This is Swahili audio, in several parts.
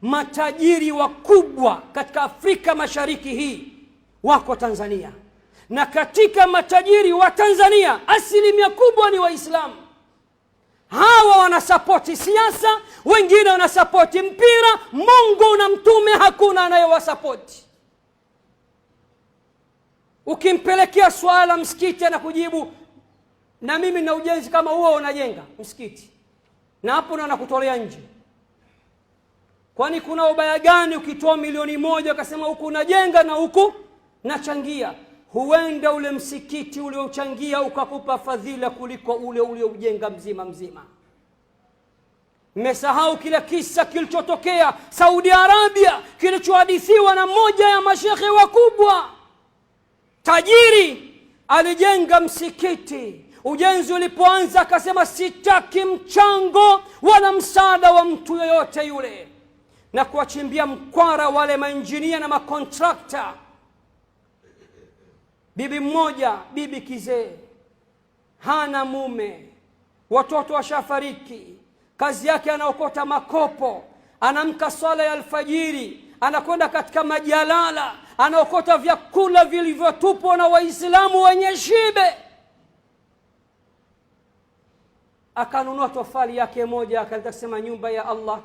matajiri wakubwa katika Afrika Mashariki hii wako Tanzania, na katika matajiri wa Tanzania kub% ni Waislamu. Hawa wanasapoti siasa, wengine wanasapoti mpira. Mungu na mtume hakuna anayewasapoti. Ukimpelekea swala msikiti anakujibu, na mimi na ujenzi kama huo unajenga msikiti, na hapo na nakutolea nje. Kwani kuna ubaya gani ukitoa milioni 1 ukasema huku unajenga na huku nachangia? Huenda ule msikiti uliochangia ukakupa fadhila kuliko ule ulioujenga mzima mzima. Mmesahau kila kisa kilichotokea Saudi Arabia, kilichohadithiwa na mmoja ya mashekhe wakubwa. Tajiri alijenga msikiti, ujenzi ulipoanza akasema sitaki mchango wala msaada wa mtu yoyote yule, na kuwachimbia mkwara wale mainjinia na makontrakta. Bibi mmoja, bibi kizee, hana mume, watoto washafariki, kazi yake anaokota makopo, anamka swala ya alfajiri, anakwenda katika majalala, anaokota vyakula vilivyotupwa na Waislamu wenye shibe. Akanunua tofali yake moja, akasema nyumba ya Allah,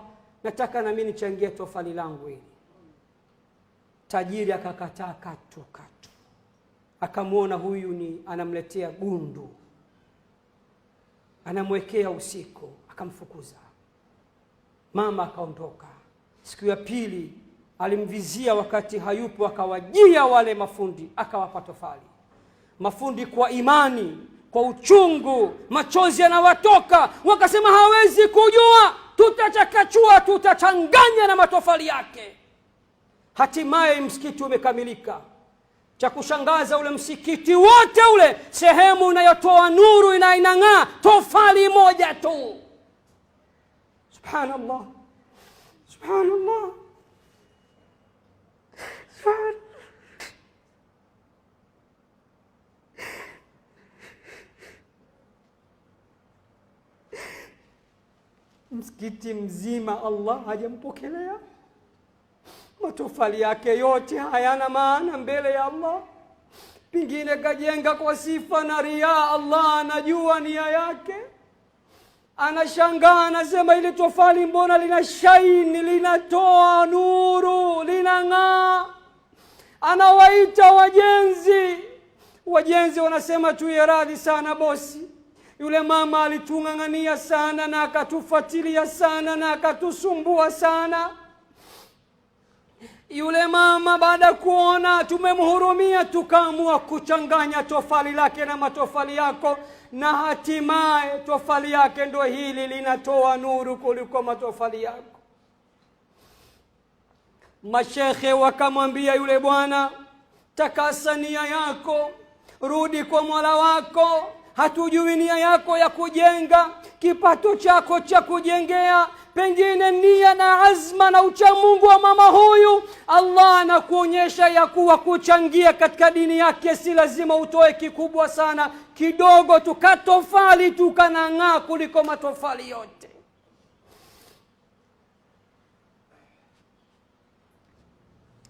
nataka na mimi nichangie tofali langu hili. Tajiri akakataa katu. Akamuona huyu ni anamletea gundu, anamwekea usiku, akamfukuza. Mama akaondoka. Siku ya pili alimvizia wakati hayupo, akawajia wale mafundi, akawapa tofali. Mafundi kwa imani, kwa uchungu, machozi yanawatoka, wakasema hawezi kujua, tutachakachua, tutachanganya na matofali yake. Hatimaye msikiti umekamilika. Cha kushangaza, ule msikiti wote ule, sehemu inayotoa nuru inang'aa, tofali moja tu. Subhanallah, subhanallah, msikiti mzima Allah hajampokelea. Matofali yake yote hayana maana mbele ya Allah. Pengine kajenga kwa sifa na ria, Allah anajua nia yake. Anashangaa, anasema ile tofali mbona lina shaini, linatoa nuru, linang'aa. Anawaita wajenzi wanasema tuwe radhi sana bosi, yule mama alitung'ang'ania sana na akatufuatilia sana na akatusumbua sana. Yule mama baada kuona tumemhurumia, tukaamua kuchanganya tofali lake na matofali yako, na hatimaye tofali yake ndio hili, linatoa nuru kuliko matofali yako. Mashekhe wakamwambia yule bwana, takasa nia yako, rudi kwa Mola wako. Hatujui nia yako ya kujenga, kipato chako cha kujengea, pengine nia na azma na uchamungu wa mama huyu. Allah anakuonyesha ya kuwa kuchangia katika dini yake si lazima utoe kikubwa sana, kidogo tu, katofali tu kanang'aa kuliko matofali yote.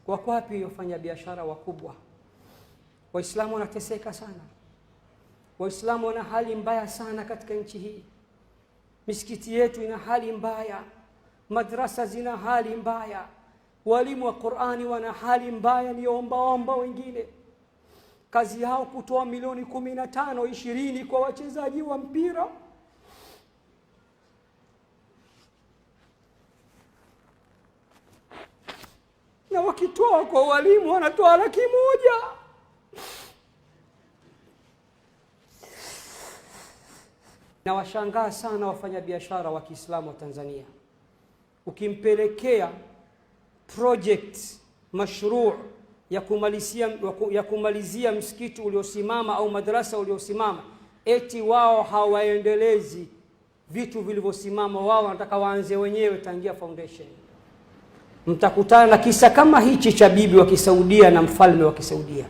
Kwa kwapi wafanya biashara wakubwa? Waislamu wanateseka sana. Waislamu wana hali mbaya sana katika nchi hii. Misikiti yetu ina hali mbaya, madrasa zina hali mbaya, walimu wa Qur'ani wana hali mbaya, ni omba wengine. Kazi yao kutoa milioni 15, 20 kwa wachezaji wa mpira. Na wakitoa kwa walimu wanatoa 100,000. Na washangaa sana wafanyabiashara wa Kiislamu wa Tanzania. Ukimpelekea project mashruu ya kumalizia msikiti uliosimama au madrasa uliosimama, eti wao hawaendelezi vitu vilivyosimama, wao wanataka waanze wenyewe tangia foundation. Mtakutana na kisa kama hichi cha bibi wa Kisaudia na mfalme wa Kisaudia.